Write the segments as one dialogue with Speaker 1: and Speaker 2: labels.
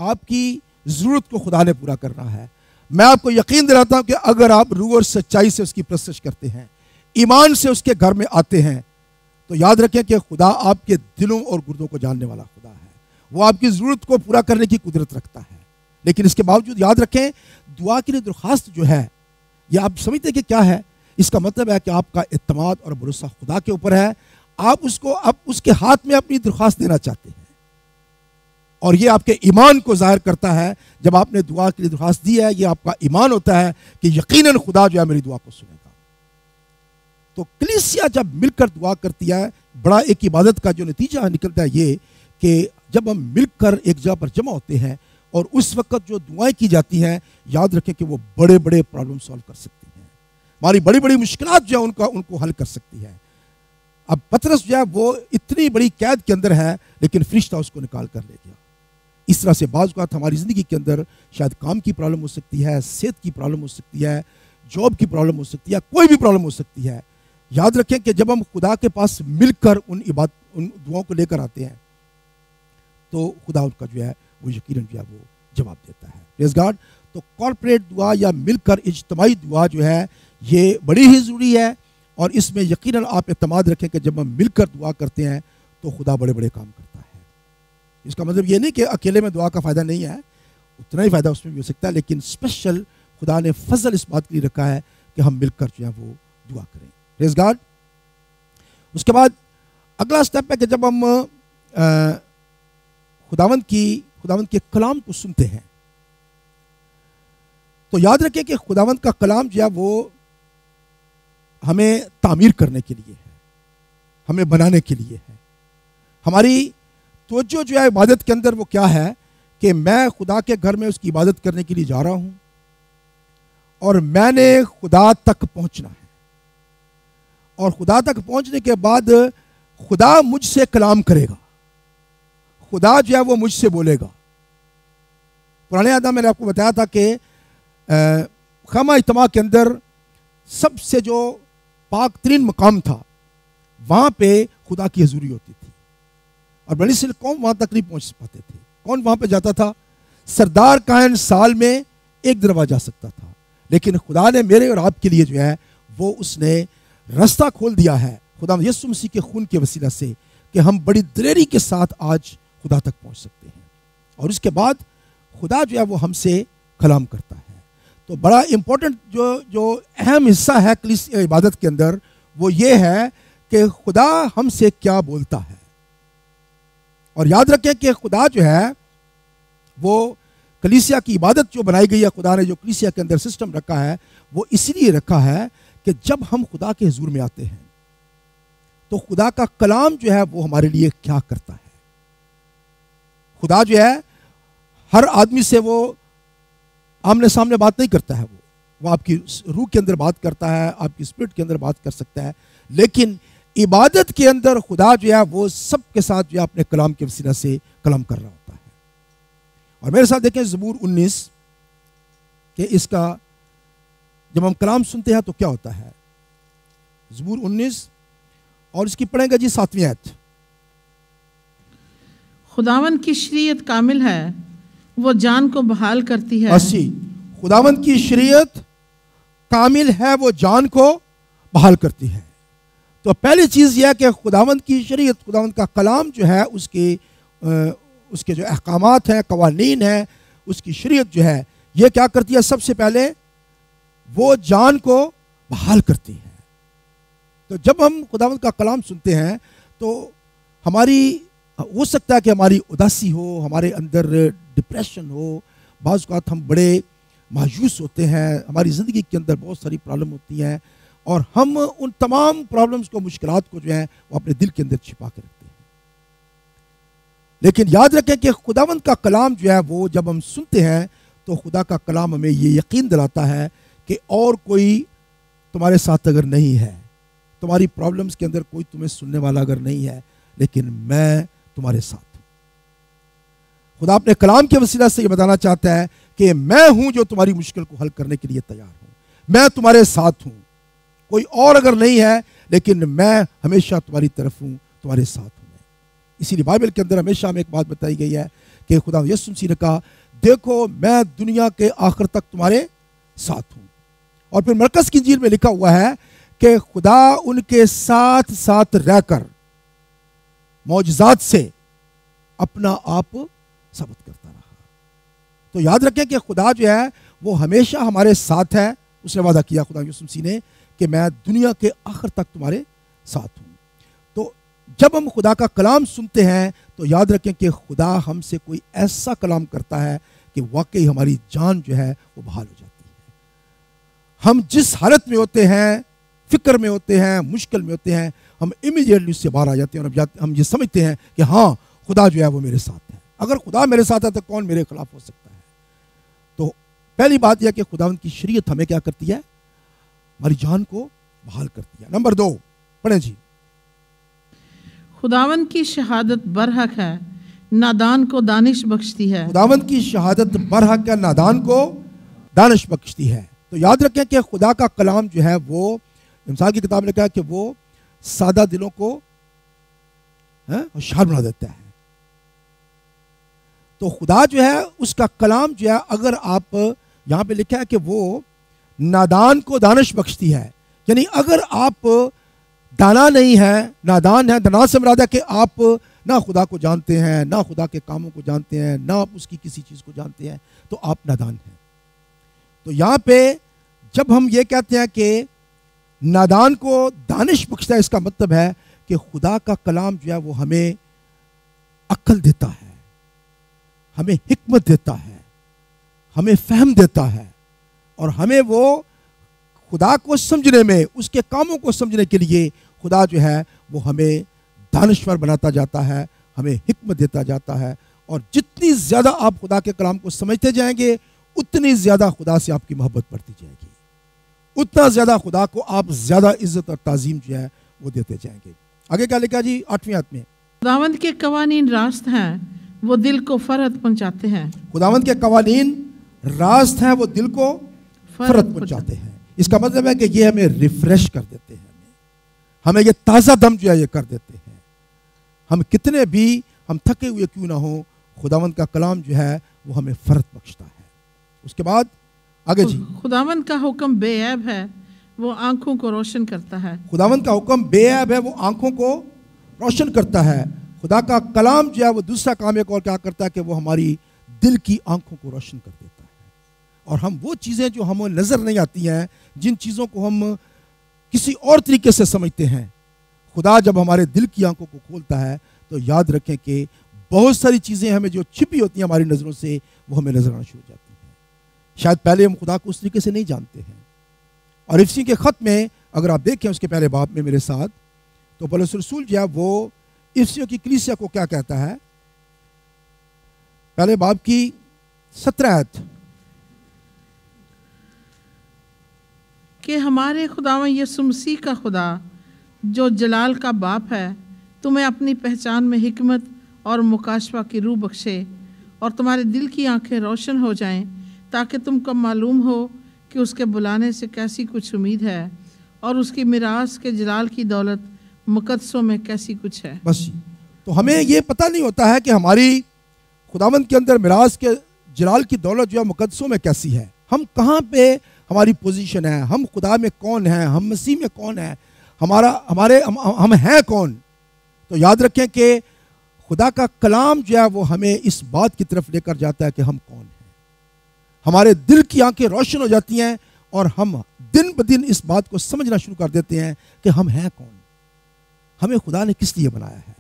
Speaker 1: آپ کی ضرورت کو خدا نے پورا کرنا ہے. میں آپ کو یقین دلاتا ہوں کہ اگر آپ روح اور سچائی سے اس کی پرستش کرتے ہیں, ایمان سے اس کے گھر میں آتے ہیں, تو یاد رکھیں کہ خدا آپ کے دلوں اور گردوں کو جاننے والا خدا ہے. وہ آپ کی ضرورت کو پورا کرنے کی قدرت رکھتا ہے. لیکن اس کے باوجود یاد رکھیں, دعا کے لیے درخواست جو ہے یہ آپ سمجھتے کہ کیا ہے؟ اس کا مطلب ہے کہ آپ کا اعتماد اور بھروسہ خدا کے اوپر ہے. آپ اس کے ہاتھ میں اپنی درخواست دینا چاہتے ہیں, اور یہ آپ کے ایمان کو ظاہر کرتا ہے. جب آپ نے دعا کے لیے درخواست دی ہے, یہ آپ کا ایمان ہوتا ہے کہ یقیناً خدا جو ہے میری دعا کو سنے گا. تو کلیسیا جب مل کر دعا کرتی ہے, بڑا ایک عبادت کا جو نتیجہ نکلتا ہے یہ کہ جب ہم مل کر ایک جگہ پر جمع ہوتے ہیں اور اس وقت جو دعائیں کی جاتی ہیں, یاد رکھیں کہ وہ بڑے بڑے پرابلم سالو کر سکتی ہیں. ہماری بڑی بڑی مشکلات جو ہیں ان کو حل کر سکتی ہے. اب پطرس جو ہے وہ اتنی بڑی قید کے اندر ہے, لیکن فرشتہ اس کو نکال کر لے گیا. اس طرح سے بعض اوقات ہماری زندگی کے اندر شاید کام کی پرابلم ہو سکتی ہے, صحت کی پرابلم ہو سکتی ہے, جاب کی پرابلم ہو سکتی ہے, کوئی بھی پرابلم ہو سکتی ہے. یاد رکھیں کہ جب ہم خدا کے پاس مل کر ان دعاؤں کو لے کر آتے ہیں تو خدا ان کا جو ہے وہ یقیناً جو ہے وہ جواب دیتا ہے. پریز گاڈ. تو کارپوریٹ دعا یا مل کر اجتماعی دعا جو ہے یہ بڑی ہی ضروری ہے, اور اس میں یقیناً آپ اعتماد رکھیں کہ جب ہم مل کر دعا کرتے ہیں تو خدا بڑے بڑے کام کرتا ہے. اس کا مطلب یہ نہیں کہ اکیلے میں دعا کا فائدہ نہیں ہے, اتنا ہی فائدہ اس میں بھی ہو سکتا ہے, لیکن اسپیشل خدا نے فضل اس بات کے لیے رکھا ہے کہ ہم مل کر جو ہے وہ دعا کریں. پریز گاڈ. اس کے بعد اگلا سٹیپ ہے کہ جب ہم خداوند کے کلام کو سنتے ہیں تو یاد رکھیں کہ خداوند کا کلام جو ہے وہ ہمیں تعمیر کرنے کے لیے ہے, ہمیں بنانے کے لیے ہے. ہماری توجہ جو ہے عبادت کے اندر وہ کیا ہے کہ میں خدا کے گھر میں اس کی عبادت کرنے کے لیے جا رہا ہوں, اور میں نے خدا تک پہنچنا ہے, اور خدا تک پہنچنے کے بعد خدا مجھ سے کلام کرے گا, خدا جو ہے وہ مجھ سے بولے گا. پرانے عہد میں نے آپ کو بتایا تھا کہ خیمہ اجتماع کے اندر سب سے جو پاک ترین مقام تھا وہاں پہ خدا کی حضوری ہوتی تھی, اور بنی اسرائیل قوم وہاں تک نہیں پہنچ پاتے تھے. کون وہاں پہ جاتا تھا؟ سردار کاہن سال میں ایک دفعہ جا سکتا تھا, لیکن خدا نے میرے اور آپ کے لیے جو ہے وہ اس نے راستہ کھول دیا ہے خدا یسوع مسیح کے خون کے وسیلہ سے کہ ہم بڑی دلیری کے ساتھ آج خدا تک پہنچ سکتے ہیں. اور اس کے بعد خدا جو ہے وہ ہم سے کلام کرتا ہے. تو بڑا امپورٹنٹ جو اہم حصہ ہے کلیسیا عبادت کے اندر وہ یہ ہے کہ خدا ہم سے کیا بولتا ہے. اور یاد رکھیں کہ خدا جو ہے وہ کلیسیا کی عبادت جو بنائی گئی ہے, خدا نے جو کلیسیا کے اندر سسٹم رکھا ہے وہ اس لیے رکھا ہے کہ جب ہم خدا کے حضور میں آتے ہیں تو خدا کا کلام جو ہے وہ ہمارے لیے کیا کرتا ہے. خدا جو ہے ہر آدمی سے وہ آمنے سامنے بات نہیں کرتا ہے, وہ آپ کی روح کے اندر بات کرتا ہے, آپ کی اسپرٹ کے اندر بات کر سکتا ہے, لیکن عبادت کے اندر خدا جو ہے وہ سب کے ساتھ جو ہے اپنے کلام کے وسیلہ سے کلام کر رہا ہوتا ہے. اور میرے ساتھ دیکھیں زبور 19 کہ اس کا جب ہم کلام سنتے ہیں تو کیا ہوتا ہے. زبور 19 اور اس کی پڑھیں گے جی 7ویں آیت.
Speaker 2: خداوند کی شریعت کامل ہے, وہ جان کو بحال کرتی ہے.
Speaker 1: خداوند کی شریعت کامل ہے, وہ جان کو بحال کرتی ہے. تو پہلی چیز یہ ہے کہ خداوند کی شریعت, خداوند کا کلام جو ہے اس کے جو احکامات ہیں, قوانین ہیں, اس کی شریعت جو ہے یہ کیا کرتی ہے؟ سب سے پہلے وہ جان کو بحال کرتی ہے. تو جب ہم خداوند کا کلام سنتے ہیں تو ہماری ہو سکتا ہے کہ ہماری اداسی ہو, ہمارے اندر ڈپریشن ہو, بعض اوقات ہم بڑے مایوس ہوتے ہیں, ہماری زندگی کے اندر بہت ساری پرابلم ہوتی ہیں, اور ہم ان تمام پرابلمز کو, مشکلات کو جو ہے وہ اپنے دل کے اندر چھپا کے رکھتے ہیں. لیکن یاد رکھیں کہ خداوند کا کلام جو ہے وہ جب ہم سنتے ہیں تو خدا کا کلام ہمیں یہ یقین دلاتا ہے کہ اور کوئی تمہارے ساتھ اگر نہیں ہے, تمہاری پرابلمز کے اندر کوئی تمہیں سننے والا اگر نہیں ہے, لیکن میں تمہارے ساتھ ہوں. خدا اپنے کلام کے وسیلہ سے یہ بتانا چاہتا ہے کہ میں ہوں جو تمہاری مشکل کو حل کرنے کے لیے تیار ہوں, میں تمہارے ساتھ ہوں. کوئی اور اگر نہیں ہے لیکن میں ہمیشہ تمہاری طرف ہوں, تمہارے ساتھ ہوں. اسی لیے بائبل کے اندر ہمیشہ ہمیں ایک بات بتائی گئی ہے کہ خدا یسوع مسیح نے کہا دیکھو میں دنیا کے آخر تک تمہارے ساتھ ہوں. اور پھر مرکز کی انجیل میں لکھا ہوا ہے کہ خدا ان کے ساتھ ساتھ رہ کر معجزات سے اپنا آپ ثابت کرتا رہا. تو یاد رکھیں کہ خدا جو ہے وہ ہمیشہ ہمارے ساتھ ہے. اس نے وعدہ کیا خدا یسوع مسیح نے کہ میں دنیا کے آخر تک تمہارے ساتھ ہوں. تو جب ہم خدا کا کلام سنتے ہیں تو یاد رکھیں کہ خدا ہم سے کوئی ایسا کلام کرتا ہے کہ واقعی ہماری جان جو ہے وہ بحال ہو جاتی ہے. ہم جس حالت میں ہوتے ہیں, فکر میں ہوتے ہیں, مشکل میں ہوتے ہیں, ہم امیڈیٹلی اس سے باہر آ جاتے ہیں اور ہم یہ سمجھتے ہیں کہ ہاں خدا جو ہے وہ میرے ساتھ ہے. اگر خدا میرے ساتھ ہے تو کون میرے خلاف ہو سکتا ہے. تو پہلی بات یہ کہ خداوند کی شریعت ہمیں کیا کرتی ہے, ہماری جان کو بحال کرتی ہے. نمبر 2 پڑھیں جی.
Speaker 2: خداوند کی شہادت برحق ہے, نادان کو دانش بخشتی ہے.
Speaker 1: خداوند کی شہادت برحق ہے, نادان کو دانش بخشتی ہے. تو یاد رکھیں کہ خدا کا کلام جو ہے وہ امثال کی کتاب نے کہا کہ وہ سادہ دلوں کو ہوشیار بنا دیتا ہے. تو خدا جو ہے اس کا کلام جو ہے اگر آپ یہاں پہ لکھا ہے کہ وہ نادان کو دانش بخشتی ہے, یعنی اگر آپ دانا نہیں ہے, نادان ہے, دانا سے مراد ہے کہ آپ نہ خدا کو جانتے ہیں, نہ خدا کے کاموں کو جانتے ہیں, نہ آپ اس کی کسی چیز کو جانتے ہیں, تو آپ نادان ہیں. تو یہاں پہ جب ہم یہ کہتے ہیں کہ نادان کو دانش بخشتا ہے, اس کا مطلب ہے کہ خدا کا کلام جو ہے وہ ہمیں عقل دیتا ہے, ہمیں حکمت دیتا ہے, ہمیں فہم دیتا ہے, اور ہمیں وہ خدا کو سمجھنے میں, اس کے کاموں کو سمجھنے کے لیے خدا جو ہے وہ ہمیں دانشور بناتا جاتا ہے, ہمیں حکمت دیتا جاتا ہے. اور جتنی زیادہ آپ خدا کے کلام کو سمجھتے جائیں گے اتنی زیادہ خدا سے آپ کی محبت بڑھتی جائے گی, اتنا زیادہ خدا کو آپ زیادہ عزت اور تعظیم جو ہے وہ دیتے جائیں گے. آگے کیا لکھا جی 8ویں آیت میں,
Speaker 2: خداوند کے قوانین راست ہیں, وہ دل کو فرحت پہنچاتے ہیں.
Speaker 1: خداوند کے قوانین راست ہیں, وہ دل کو فرحت پہنچاتے ہیں. اس کا مطلب ہے کہ یہ ہمیں ریفریش کر دیتے ہیں, ہمیں یہ تازہ دم جو ہے یہ کر دیتے ہیں. ہم کتنے بھی ہم تھکے ہوئے کیوں نہ ہوں, خداوند کا کلام جو ہے وہ ہمیں فرحت بخشتا ہے. اس کے بعد آگے جی,
Speaker 2: خداوند کا حکم بے عیب ہے, وہ آنکھوں کو روشن کرتا ہے.
Speaker 1: خداوند کا حکم بے عیب ہے, وہ آنکھوں کو روشن کرتا ہے. خدا کا کلام جو ہے وہ دوسرا کام ایک اور کیا کرتا ہے کہ وہ ہماری دل کی آنکھوں کو روشن کر دیتا ہے. اور ہم وہ چیزیں جو ہمیں نظر نہیں آتی ہیں, جن چیزوں کو ہم کسی اور طریقے سے سمجھتے ہیں, خدا جب ہمارے دل کی آنکھوں کو کھولتا ہے تو یاد رکھیں کہ بہت ساری چیزیں ہمیں جو چھپی ہوتی ہیں ہماری نظروں سے, وہ ہمیں نظر آنا شروع ہو جاتی ہیں. شاید پہلے ہم خدا کو اس طریقے سے نہیں جانتے ہیں. اور افسی کے خط میں اگر آپ دیکھیں اس کے پہلے باب میں میرے ساتھ, تو پولس رسول جو ہے وہ افسیوں کی کلیسیا کو کیا کہتا ہے, پہلے باب کی 17 آیت,
Speaker 2: کہ ہمارے خداوند یسوع مسیح کا خدا جو جلال کا باپ ہے تمہیں اپنی پہچان میں حکمت اور مکاشفہ کی روح بخشے, اور تمہارے دل کی آنکھیں روشن ہو جائیں, تاکہ تم کو معلوم ہو کہ اس کے بلانے سے کیسی کچھ امید ہے, اور اس کی میراث کے جلال کی دولت مقدسوں میں کیسی کچھ ہے.
Speaker 1: بس تو ہمیں یہ پتہ نہیں ہوتا ہے کہ ہماری خداوند کے اندر میراث کے جلال کی دولت جو ہے مقدسوں میں کیسی ہے, ہم کہاں پہ ہماری پوزیشن ہے, ہم خدا میں کون ہیں, ہم مسیح میں کون ہیں, ہم ہیں کون. تو یاد رکھیں کہ خدا کا کلام جو ہے وہ ہمیں اس بات کی طرف لے کر جاتا ہے کہ ہم کون ہیں. ہمارے دل کی آنکھیں روشن ہو جاتی ہیں اور ہم دن بدن اس بات کو سمجھنا شروع کر دیتے ہیں کہ ہم ہیں کون, ہمیں خدا نے کس لیے بنایا ہے,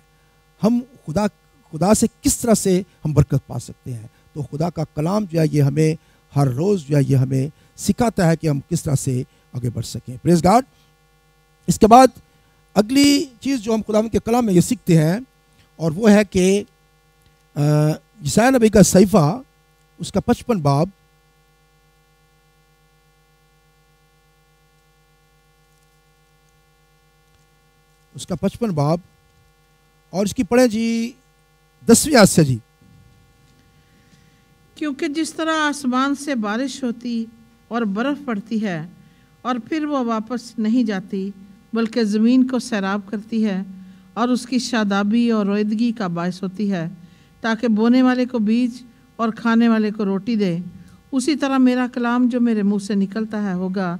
Speaker 1: ہم خدا سے کس طرح سے ہم برکت پا سکتے ہیں. تو خدا کا کلام جو ہے یہ ہمیں ہر روز جو ہے یہ ہمیں سکھاتا ہے کہ ہم کس طرح سے آگے بڑھ سکیں. پریز گاڈ. اس کے بعد اگلی چیز جو ہم خداوند کے کلام میں یہ سیکھتے ہیں, اور وہ ہے کہ یسایا نبی کا صحیفہ اس کا 55 باب, اس کا 55 باب, اور اس کی پڑھیں جی 10ویں آیت سے جی.
Speaker 2: کیونکہ جس طرح آسمان سے بارش ہوتی اور برف پڑتی ہے اور پھر وہ واپس نہیں جاتی بلکہ زمین کو سیراب کرتی ہے اور اس کی شادابی اور رویدگی کا باعث ہوتی ہے تاکہ بونے والے کو بیج اور کھانے والے کو روٹی دے۔ اسی طرح میرا کلام جو میرے منہ سے نکلتا ہے ہوگا،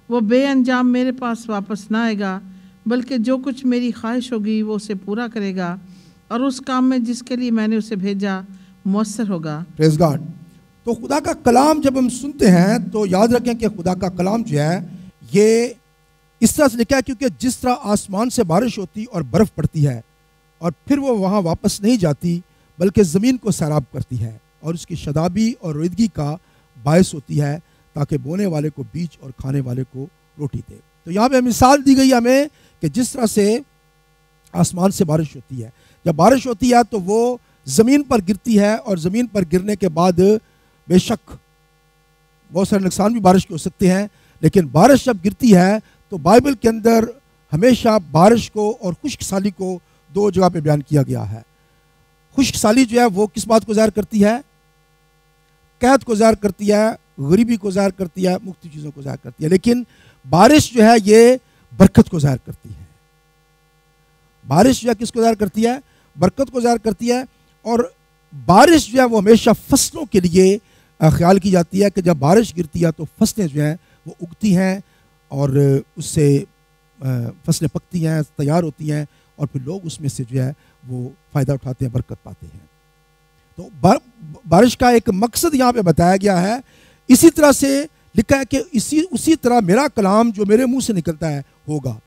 Speaker 2: وہ بے انجام میرے پاس واپس نہ آئے گا، بلکہ جو کچھ میری خواہش ہوگی وہ اسے پورا کرے گا اور اس کام میں جس کے لیے میں نے اسے بھیجا مؤثر ہوگا۔
Speaker 1: پریز گاڈ۔ تو خدا کا کلام جب ہم سنتے ہیں تو یاد رکھیں کہ خدا کا کلام جو ہے یہ اس طرح سے لکھا ہے، کیونکہ جس طرح آسمان سے بارش ہوتی اور برف پڑتی ہے اور پھر وہ وہاں واپس نہیں جاتی بلکہ زمین کو سیراب کرتی ہے اور اس کی شادابی اور رویدگی کا باعث ہوتی ہے تاکہ بونے والے کو بیج اور کھانے والے کو روٹی دے۔ تو یہاں پہ مثال دی گئی ہمیں کہ جس طرح سے آسمان سے بارش ہوتی ہے، جب بارش ہوتی ہے تو وہ زمین پر گرتی ہے اور زمین پر گرنے کے بعد بے شک بہت سارے نقصان بھی بارش کے ہو سکتے ہیں، لیکن بارش جب گرتی ہے تو بائبل کے اندر ہمیشہ بارش کو اور خشک سالی کو دو جگہ پہ بیان کیا گیا ہے۔ خشک سالی جو ہے وہ کس بات کو ظاہر کرتی ہے؟ قحط کو ظاہر کرتی ہے، غریبی کو ظاہر کرتی ہے، مختلف چیزوں کو ظاہر کرتی ہے، لیکن بارش جو ہے یہ برکت کو ظاہر کرتی ہے۔ بارش جو ہے کس کو ظاہر کرتی ہے؟ برکت کو ظاہر کرتی ہے۔ اور بارش جو ہے وہ ہمیشہ فصلوں کے لیے خیال کی جاتی ہے کہ جب بارش گرتی ہے تو فصلیں جو ہیں وہ اگتی ہیں اور اس سے فصلیں پکتی ہیں، تیار ہوتی ہیں اور پھر لوگ اس میں سے جو ہے وہ فائدہ اٹھاتے ہیں، برکت پاتے ہیں۔ تو بارش کا ایک مقصد یہاں پہ بتایا گیا ہے۔ اسی طرح سے لکھا ہے کہ اسی طرح میرا کلام جو میرے منہ سے نکلتا ہے ہوگا،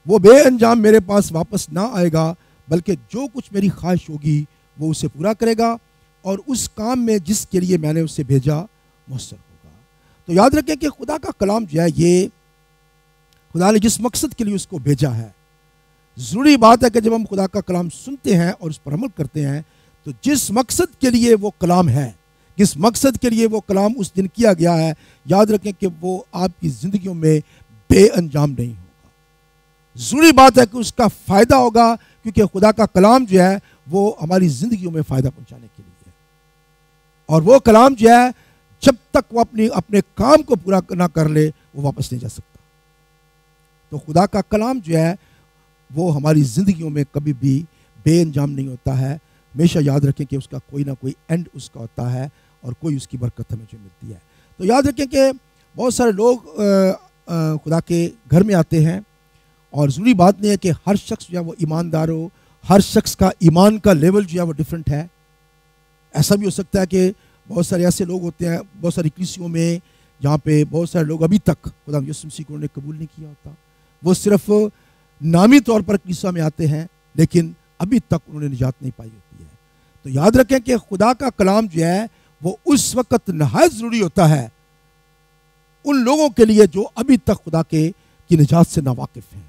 Speaker 1: وہ بے انجام میرے پاس واپس نہ آئے گا، بلکہ جو کچھ میری خواہش ہوگی وہ اسے پورا کرے گا اور اس کام میں جس کے لیے میں نے اسے بھیجا مؤثر ہوگا۔ تو یاد رکھیں کہ خدا کا کلام جو ہے یہ خدا نے جس مقصد کے لیے اس کو بھیجا ہے۔ ضروری بات ہے کہ جب ہم خدا کا کلام سنتے ہیں اور اس پر عمل کرتے ہیں تو جس مقصد کے لیے وہ کلام ہے، جس مقصد کے لیے وہ کلام اس دن کیا گیا ہے، یاد رکھیں کہ وہ آپ کی زندگیوں میں بے انجام نہیں ہوگا۔ ضروری بات ہے کہ اس کا فائدہ ہوگا، کیونکہ خدا کا کلام جو ہے وہ ہماری زندگیوں میں فائدہ پہنچانے کے لیے ہے، اور وہ کلام جو ہے جب تک وہ اپنے کام کو پورا نہ کر لے وہ واپس نہیں جا سکتا۔ تو خدا کا کلام جو ہے وہ ہماری زندگیوں میں کبھی بھی بے انجام نہیں ہوتا ہے۔ ہمیشہ یاد رکھیں کہ اس کا کوئی نہ کوئی اینڈ اس کا ہوتا ہے اور کوئی اس کی برکت ہمیں جو ملتی ہے۔ تو یاد رکھیں کہ بہت سارے لوگ خدا کے گھر میں آتے ہیں، اور ضروری بات نہیں ہے کہ ہر شخص جو ہے وہ ایماندار ہو، ہر شخص کا ایمان کا لیول جو ہے وہ ڈیفرنٹ ہے۔ ایسا بھی ہو سکتا ہے کہ بہت سارے ایسے لوگ ہوتے ہیں بہت ساری کلیسیوں میں جہاں پہ بہت سارے لوگ ابھی تک خدا یسوع مسیح کو انہوں نے قبول نہیں کیا ہوتا، وہ صرف نامی طور پر کلیسیا میں آتے ہیں لیکن ابھی تک انہوں نے نجات نہیں پائی ہوتی ہے۔ تو یاد رکھیں کہ خدا کا کلام جو ہے وہ اس وقت نہایت ضروری ہوتا ہے ان لوگوں کے لیے جو ابھی تک خدا کی نجات سے ناواقف ہیں،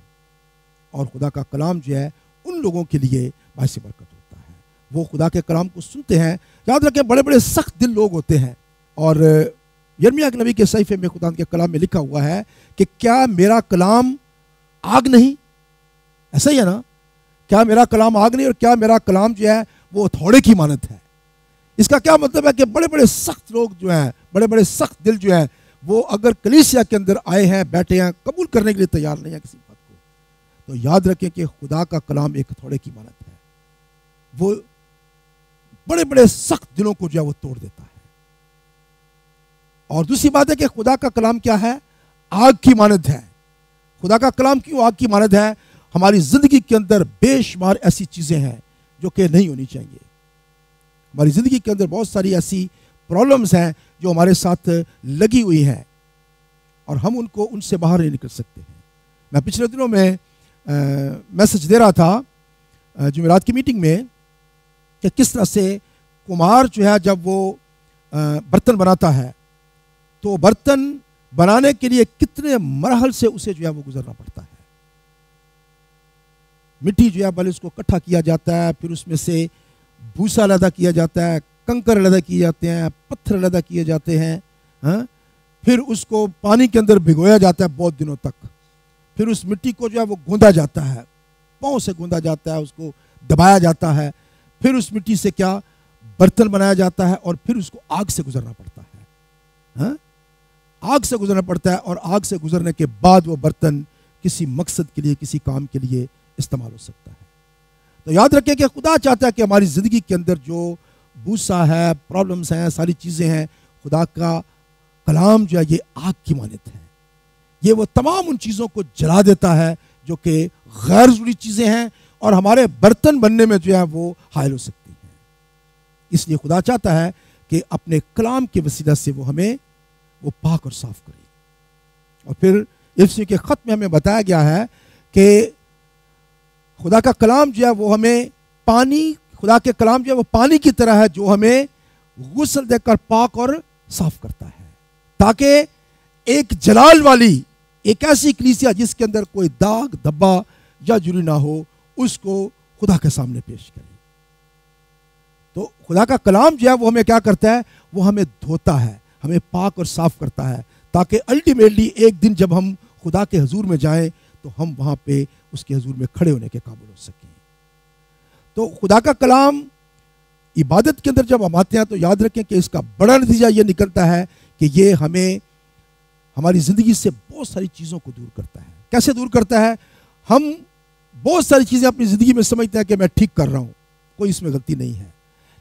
Speaker 1: اور خدا کا کلام جو ہے ان لوگوں کے لیے باعث برکت ہوتا ہے۔ وہ خدا کے کلام کو سنتے ہیں۔ یاد رکھیں بڑے بڑے سخت دل لوگ ہوتے ہیں، اور یرمیہ کے نبی کے صحیفے میں خدا کے کلام میں لکھا ہوا ہے کہ کیا میرا کلام آگ نہیں؟ ایسا ہی ہے نا، کیا میرا کلام آگ نہیں، اور کیا میرا کلام جو ہے وہ ہتھوڑے کی مانند ہے۔ اس کا کیا مطلب ہے کہ بڑے بڑے سخت لوگ جو ہیں، بڑے بڑے سخت دل جو ہیں، وہ اگر کلیسیا کے اندر آئے ہیں، بیٹھے ہیں، قبول کرنے کے لیے تیار نہیں ہے کسی بات کو، تو یاد رکھیں کہ خدا کا کلام ایک ہتھوڑے کی مانند ہے۔ وہ بڑے بڑے سخت دلوں کو جو ہے وہ توڑ دیتا ہے۔ اور دوسری بات ہے کہ خدا کا کلام کیا ہے؟ آگ کی مانند ہے۔ خدا کا کلام کیوں آگ کی مانند ہے؟ ہماری زندگی کے اندر بے شمار ایسی چیزیں ہیں جو کہ نہیں ہونی چاہیے۔ ہماری زندگی کے اندر بہت ساری ایسی پرابلمز ہیں جو ہمارے ساتھ لگی ہوئی ہیں، اور ہم ان سے باہر نہیں نکل سکتے ہیں۔ میں پچھلے دنوں میں میسج دے رہا تھا جمعرات کی میٹنگ میں کہ کس طرح سے کمار جو ہے جب وہ برتن بناتا ہے تو برتن بنانے کے لیے کتنے مراحل سے اسے جو ہے وہ گزرنا پڑتا ہے۔ مٹی جو ہے پہلے اس کو اکٹھا کیا جاتا ہے، پھر اس میں سے بھوسا علیحدہ کیا جاتا ہے، کنکر علیحدہ کیے جاتے ہیں، پتھر علیحدہ کیے جاتے ہیں، پھر اس کو پانی کے اندر بھگویا جاتا ہے بہت دنوں تک، پھر اس مٹی کو جو ہے وہ گوندا جاتا ہے، پاؤں سے گوندا جاتا ہے، اس کو دبایا جاتا ہے، پھر اس مٹی سے کیا برتن بنایا جاتا ہے، اور پھر اس کو آگ سے گزرنا پڑتا ہے۔ آگ سے گزرنا پڑتا ہے، اور آگ سے گزرنے کے بعد وہ برتن کسی مقصد کے لیے، کسی کام کے لیے استعمال ہو سکتا ہے۔ تو یاد رکھیں کہ خدا چاہتا ہے کہ ہماری زندگی کے اندر جو بوسا ہے، پرابلمز ہیں، ساری چیزیں ہیں، خدا کا کلام جو ہے یہ آگ کی مانند ہے. یہ وہ تمام ان چیزوں کو جلا دیتا ہے جو کہ غیر ضروری چیزیں ہیں اور ہمارے برتن بننے میں جو ہے وہ حائل ہو سکتی ہیں. اس لیے خدا چاہتا ہے کہ اپنے کلام کے وسیلہ سے وہ ہمیں وہ پاک اور صاف کرے. اور پھر افسیوں کے خط میں ہمیں بتایا گیا ہے کہ خدا کا کلام جو ہے وہ ہمیں خدا کے کلام جو ہے وہ پانی کی طرح ہے جو ہمیں غسل دے کر پاک اور صاف کرتا ہے، تاکہ ایک جلال والی ایک ایسی کلیسیا جس کے اندر کوئی داغ دھبا یا جھری نہ ہو اس کو خدا کے سامنے پیش کرے. تو خدا کا کلام جو ہے وہ ہمیں کیا کرتا ہے؟ وہ ہمیں دھوتا ہے، ہمیں پاک اور صاف کرتا ہے، تاکہ الٹیمیٹلی ایک دن جب ہم خدا کے حضور میں جائیں تو ہم وہاں پہ اس کے حضور میں کھڑے ہونے کے قابل ہو سکیں. تو خدا کا کلام عبادت کے اندر جب ہم آتے ہیں تو یاد رکھیں کہ اس کا بڑا نتیجہ یہ نکلتا ہے کہ یہ ہمیں ہماری زندگی سے بہت ساری چیزوں کو دور کرتا ہے. کیسے دور کرتا ہے؟ ہم بہت ساری چیزیں اپنی زندگی میں سمجھتے ہیں کہ میں ٹھیک کر رہا ہوں، کوئی اس میں غلطی نہیں ہے،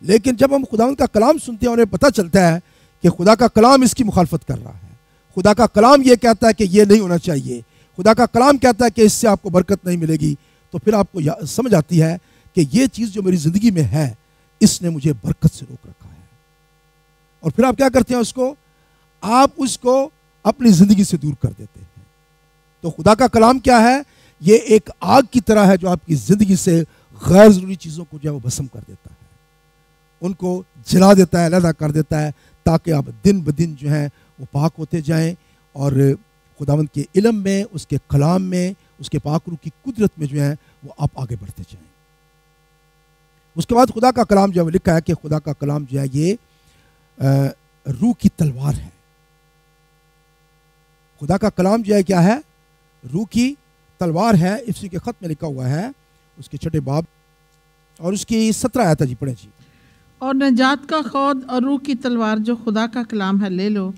Speaker 1: لیکن جب ہم خداوند کا کلام سنتے ہیں اور ہمیں پتہ چلتا ہے کہ خدا کا کلام اس کی مخالفت کر رہا ہے، خدا کا کلام یہ کہتا ہے کہ یہ نہیں ہونا چاہیے، خدا کا کلام کہتا ہے کہ اس سے آپ کو برکت نہیں ملے گی، تو پھر آپ کو سمجھ آتی ہے کہ یہ چیز جو میری زندگی میں ہے اس نے مجھے برکت سے روک رکھا ہے. اور پھر آپ کیا کرتے ہیں؟ آپ اس کو اپنی زندگی سے دور کر دیتے ہیں. تو خدا کا کلام کیا ہے؟ یہ ایک آگ کی طرح ہے جو آپ کی زندگی سے غیر ضروری چیزوں کو جو ہے وہ بھسم کر دیتا ہے، ان کو جلا دیتا ہے، علیحدہ کر دیتا ہے، تاکہ آپ دن بدن جو ہیں وہ پاک ہوتے جائیں اور خداوند کے علم میں، اس کے کلام میں، اس کے پاک روح کی قدرت میں جو ہے وہ آپ آگے بڑھتے جائیں. اس کے بعد خدا کا کلام جو ہے وہ لکھا ہے کہ خدا کا کلام جو ہے یہ روح کی تلوار ہے. خدا کا کلام جو ہے کیا ہے؟ روح کی تلوار ہے. افسی کے خط میں لکھا ہوا ہے اس کے 6 باب اور اس کی 17 آیت جی پڑھیں جی.
Speaker 2: اور نجات کا خود اور روح کی تلوار جو خدا کا کلام ہے لے لو،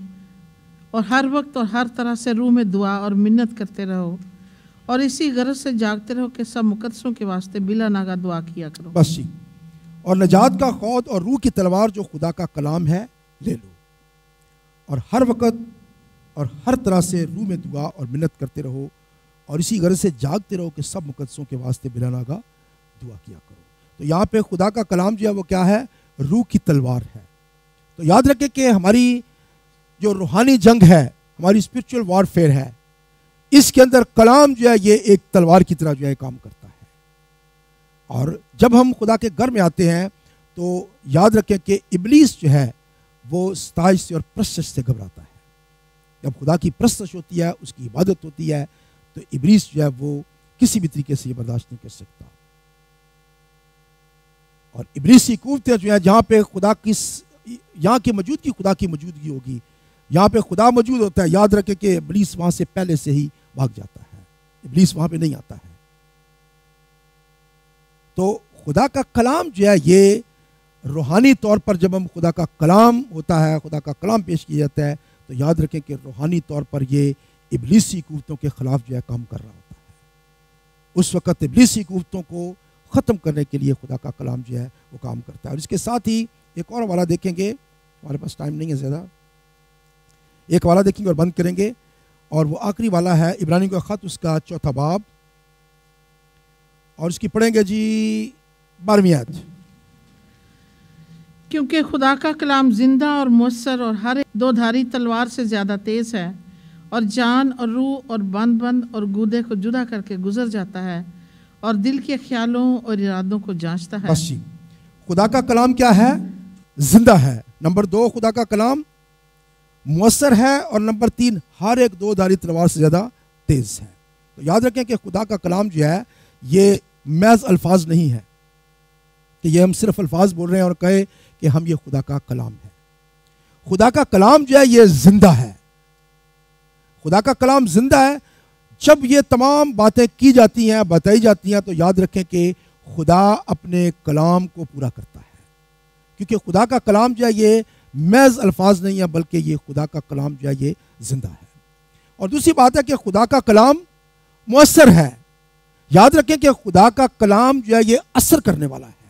Speaker 2: اور ہر وقت اور ہر طرح سے روح میں دعا اور منت کرتے رہو، اور اسی غرض سے جاگتے رہو کہ سب مقدسوں کے واسطے بلا ناگا دعا کیا کرو.
Speaker 1: بس جی. اور نجات کا خود اور روح کی تلوار جو خدا کا کلام ہے لے لو، اور ہر وقت اور ہر طرح سے روح میں دعا اور منت کرتے رہو، اور اسی غرض سے جاگتے رہو کہ سب مقدسوں کے واسطے بلا ناگا دعا کیا کرو. تو یہاں پہ خدا کا کلام جو ہے وہ کیا ہے؟ روح کی تلوار ہے. تو یاد رکھیں کہ ہماری جو روحانی جنگ ہے، ہماری اسپرچول وارفیئر ہے، اس کے اندر کلام جو ہے یہ ایک تلوار کی طرح جو ہے کام کرتا ہے. اور جب ہم خدا کے گھر میں آتے ہیں تو یاد رکھیں کہ ابلیس جو ہے وہ ستائش سے اور پرستش سے گھبراتا ہے. جب خدا کی پرستش ہوتی ہے، اس کی عبادت ہوتی ہے، تو ابلیس جو ہے وہ کسی بھی طریقے سے یہ برداشت نہیں کر سکتا. اور ابلیسی قوتیں جو ہیں جہاں پہ یہاں کی موجودگی خدا کی موجودگی ہوگی، یہاں پہ خدا موجود ہوتا ہے، یاد رکھیں کہ ابلیس وہاں سے پہلے سے ہی بھاگ جاتا ہے، ابلیس وہاں پہ نہیں آتا ہے. تو خدا کا کلام جو ہے یہ روحانی طور پر جب ہم خدا کا کلام ہوتا ہے، خدا کا کلام پیش کیا جاتا ہے، تو یاد رکھیں کہ روحانی طور پر یہ ابلیسی قوتوں کے خلاف جو ہے کام کر رہا ہوتا ہے. اس وقت ابلیسی قوتوں کو ختم کرنے کے لیے خدا کا کلام جو ہے وہ کام کرتا ہے. اور اس کے ساتھ ہی ایک اور حوالہ دیکھیں گے، ہمارے پاس ٹائم نہیں ہے زیادہ، ایک حوالہ دیکھیں گے اور بند کریں گے، اور وہ آخری والا ہے عبرانیوں کا خط اس کا 4 باب اور اس کی پڑھیں گے جی 12ویں آیت.
Speaker 2: کیونکہ خدا کا کلام زندہ اور مؤثر اور ہر 2 دھاری تلوار سے زیادہ تیز ہے، اور جان اور روح اور بند اور گودے کو جدا کر کے گزر جاتا ہے، اور دل کے خیالوں اور ارادوں کو جانچتا ہے.
Speaker 1: بس جی. خدا کا کلام کیا ہے؟ زندہ ہے. نمبر 2 خدا کا کلام مؤثر ہے، اور نمبر 3 ہر ایک 2 دھاری تلوار سے زیادہ تیز ہے. تو یاد رکھیں کہ خدا کا کلام جو ہے یہ محض الفاظ نہیں ہے کہ یہ ہم صرف الفاظ بول رہے ہیں اور کہے کہ ہم یہ خدا کا کلام ہے. خدا کا کلام جو ہے یہ زندہ ہے. خدا کا کلام زندہ ہے. جب یہ تمام باتیں کی جاتی ہیں، بتائی جاتی ہیں، تو یاد رکھیں کہ خدا اپنے کلام کو پورا کرتا ہے، کیونکہ خدا کا کلام جو ہے یہ محض الفاظ نہیں ہے، بلکہ یہ خدا کا کلام جو ہے یہ زندہ ہے. اور دوسری بات ہے کہ خدا کا کلام مؤثر ہے. یاد رکھیں کہ خدا کا کلام جو ہے یہ اثر کرنے والا ہے،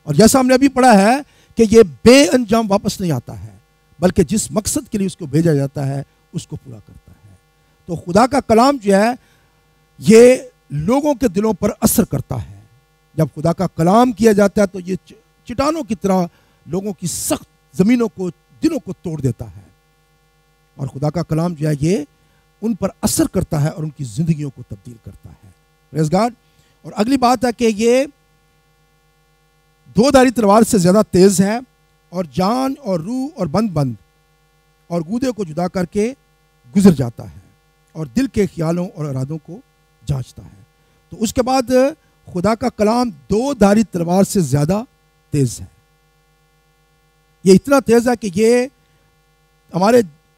Speaker 1: اور جیسا ہم نے ابھی پڑھا ہے کہ یہ بے انجام واپس نہیں آتا ہے، بلکہ جس مقصد کے لیے اس کو بھیجا جاتا ہے اس کو پورا کرتا ہے۔ تو خدا کا کلام جو ہے یہ لوگوں کے دلوں پر اثر کرتا ہے۔ جب خدا کا کلام کیا جاتا ہے تو یہ چٹانوں کی طرح لوگوں کی سخت زمینوں کو، دلوں کو توڑ دیتا ہے، اور خدا کا کلام جو ہے یہ ان پر اثر کرتا ہے اور ان کی زندگیوں کو تبدیل کرتا ہے۔ پریز گاڈ۔ اور اگلی بات ہے کہ یہ دو دھاری تلوار سے زیادہ تیز ہے، اور جان اور روح اور بند اور گودے کو جدا کر کے گزر جاتا ہے، اور دل کے خیالوں اور ارادوں کو جانچتا ہے۔ تو اس کے بعد خدا کا کلام دو دھاری تلوار سے زیادہ تیز ہے۔ یہ اتنا تیز ہے کہ یہ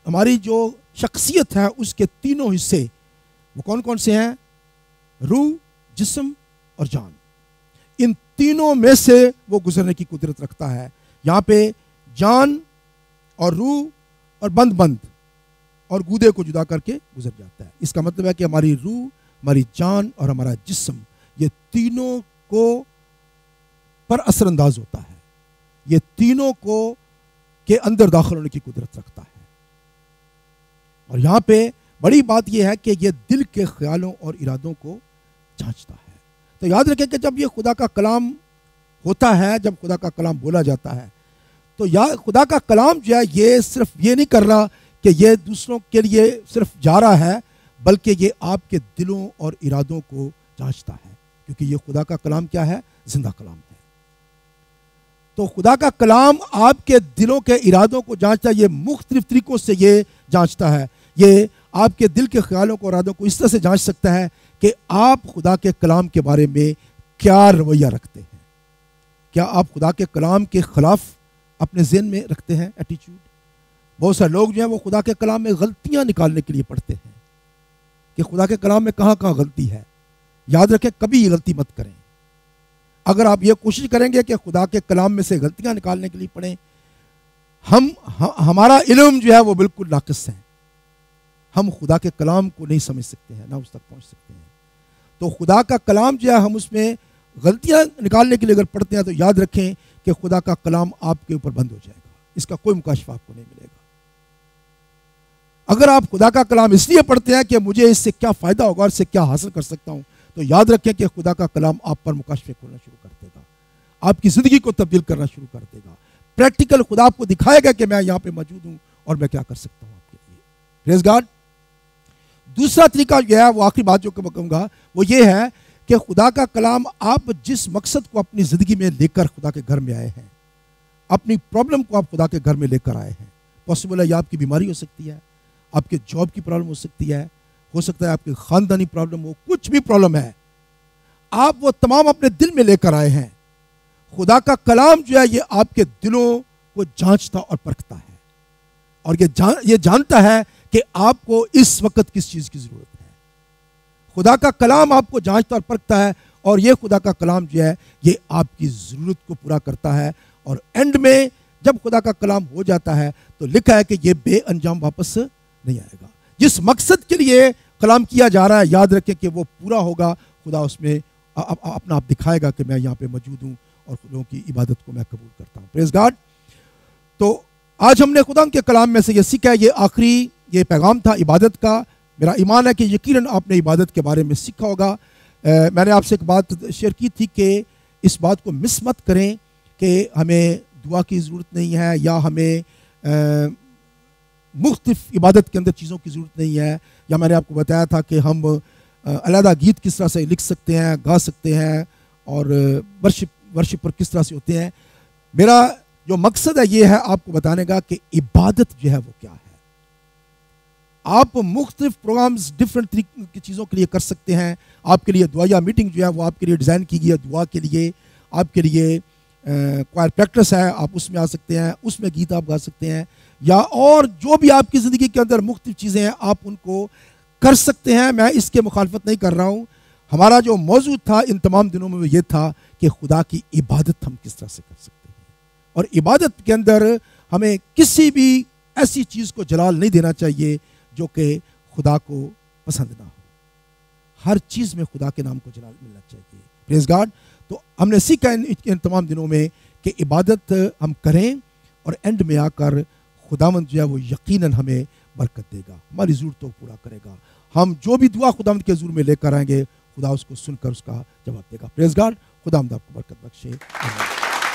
Speaker 1: ہماری جو شخصیت ہے اس کے تینوں حصے وہ کون کون سے ہیں؟ روح، جسم اور جان۔ ان تینوں میں سے وہ گزرنے کی قدرت رکھتا ہے۔ یہاں پہ جان اور روح اور بند اور گودے کو جدا کر کے گزر جاتا ہے۔ اس کا مطلب ہے کہ ہماری روح، ہماری جان اور ہمارا جسم، یہ تینوں کو پر اثر انداز ہوتا ہے، یہ تینوں کو کے اندر داخل ہونے کی قدرت رکھتا ہے۔ اور یہاں پہ بڑی بات یہ ہے کہ یہ دل کے خیالوں اور ارادوں کو جانچتا ہے۔ تو یاد رکھیں کہ جب یہ خدا کا کلام ہوتا ہے، جب خدا کا کلام بولا جاتا ہے، تو خدا کا کلام جو ہے یہ صرف یہ نہیں کر رہا کہ یہ دوسروں کے لیے صرف جا رہا ہے، بلکہ یہ آپ کے دلوں اور ارادوں کو جانچتا ہے، کیونکہ یہ خدا کا کلام کیا ہے؟ زندہ کلام ہے۔ تو خدا کا کلام آپ کے دلوں کے ارادوں کو جانچتا ہے۔ یہ مختلف طریقوں سے یہ جانچتا ہے۔ یہ آپ کے دل کے خیالوں کو، ارادوں کو اس طرح سے جانچ سکتا ہے کہ آپ خدا کے کلام کے بارے میں کیا رویہ رکھتے ہیں۔ کیا آپ خدا کے کلام کے خلاف اپنے ذہن میں رکھتے ہیں ایٹیچیوڈ؟ بہت سارے لوگ جو ہیں وہ خدا کے کلام میں غلطیاں نکالنے کے لیے پڑھتے ہیں کہ خدا کے کلام میں کہاں کہاں غلطی ہے۔ یاد رکھیں کبھی یہ غلطی مت کریں۔ اگر آپ یہ کوشش کریں گے کہ خدا کے کلام میں سے غلطیاں نکالنے کے لیے پڑھیں، ہمارا علم جو ہے وہ بالکل ناقص ہے۔ ہم خدا کے کلام کو نہیں سمجھ سکتے ہیں، نہ اس تک پہنچ سکتے ہیں۔ تو خدا کا کلام جو ہے ہم اس میں غلطیاں نکالنے کے لیے اگر پڑھتے ہیں تو یاد رکھیں کہ خدا کا کلام آپ کے اوپر بند ہو جائے گا، اس کا کوئی مکاشفہ آپ کو نہیں ملے گا۔ اگر آپ خدا کا کلام اس لیے پڑھتے ہیں کہ مجھے اس سے کیا فائدہ ہوگا اور اس سے کیا حاصل کر سکتا ہوں، تو یاد رکھیں کہ خدا کا کلام آپ پر مکاشفے کھولنا شروع کر دے گا، آپ کی زندگی کو تبدیل کرنا شروع کر دے گا۔ پریکٹیکل خدا آپ کو دکھائے گا کہ میں یہاں پہ موجود ہوں اور میں کیا کر سکتا ہوں آپ کے لیے۔ پریز گاڈ۔ دوسرا طریقہ جو ہے وہ آخری بات جو میں کہوں گا وہ یہ ہے کہ خدا کا کلام آپ جس مقصد کو اپنی زندگی میں لے کر خدا کے گھر میں آئے ہیں، اپنی پرابلم کو آپ خدا کے گھر میں لے کر آئے ہیں، پاسبل ہے یہ آپ کی بیماری ہو سکتی ہے، آپ کے جاب کی پرابلم ہو سکتی ہے، ہو سکتا ہے آپ کی خاندانی پرابلم ہو، کچھ بھی پرابلم ہے، آپ وہ تمام اپنے دل میں لے کر آئے ہیں۔ خدا کا کلام جو ہے یہ آپ کے دلوں کو جانچتا اور پرکھتا ہے، اور یہ جانتا ہے کہ آپ کو اس وقت کس چیز کی ضرورت ہے۔ خدا کا کلام آپ کو جانچتا اور پرکھتا ہے، اور یہ خدا کا کلام جو ہے یہ آپ کی ضرورت کو پورا کرتا ہے، اور اینڈ میں جب خدا کا کلام ہو جاتا ہے تو لکھا ہے کہ یہ بے انجام واپس نہیں آئے گا۔ جس مقصد کے لیے کلام کیا جا رہا ہے یاد رکھیں کہ وہ پورا ہوگا۔ خدا اس میں اپنا آپ دکھائے گا کہ میں یہاں پہ موجود ہوں اور لوگوں کی عبادت کو میں قبول کرتا ہوں۔ پریز گاڈ۔ تو آج ہم نے خدا کے کلام میں سے یہ سیکھا ہے، یہ آخری یہ پیغام تھا عبادت کا۔ میرا ایمان ہے کہ یقیناً آپ نے عبادت کے بارے میں سیکھا ہوگا۔ میں نے آپ سے ایک بات شیئر کی تھی کہ اس بات کو مس مت کریں کہ ہمیں دعا کی ضرورت نہیں ہے، یا ہمیں مختلف عبادت کے اندر چیزوں کی ضرورت نہیں ہے، یا میں نے آپ کو بتایا تھا کہ ہم علیحدہ گیت کس طرح سے لکھ سکتے ہیں، گا سکتے ہیں، اور ورشپ پر کس طرح سے ہوتے ہیں۔ میرا جو مقصد ہے یہ ہے آپ کو بتانے کا کہ عبادت جو ہے وہ کیا ہے۔ آپ مختلف پروگرامز ڈفرینٹ طریقے کی چیزوں کے لیے کر سکتے ہیں۔ آپ کے لیے دعائیہ میٹنگ جو ہے وہ آپ کے لیے ڈیزائن کی گئی ہے دعا کے لیے۔ آپ کے لیے کوائر پریکٹس ہے، آپ اس میں آ سکتے ہیں، اس میں گیت آپ گا سکتے ہیں، یا اور جو بھی آپ کی زندگی کے اندر مختلف چیزیں ہیں آپ ان کو کر سکتے ہیں۔ میں اس کے مخالفت نہیں کر رہا ہوں۔ ہمارا جو موضوع تھا ان تمام دنوں میں یہ تھا کہ خدا کی عبادت ہم کس طرح سے کر سکتے ہیں، اور عبادت کے اندر ہمیں کسی بھی ایسی چیز کو جلال نہیں دینا چاہیے جو کہ خدا کو پسند نہ ہو۔ ہر چیز میں خدا کے نام کو جلال ملنا چاہیے. پریز گاڈ. تو ہم نے سیکھا ان تمام دنوں میں کہ عبادت ہم کریں اور اینڈ میں آ کر خداوند جو ہے وہ یقیناً ہمیں برکت دے گا, ہماری ضرورتوں کو پورا کرے گا. ہم جو بھی دعا خداوند کے حضور میں لے کر آئیں گے, خدا اس کو سن کر اس کا جواب دے گا. پریز گاڈ. خداوند آپ کو برکت بخشے. آمین.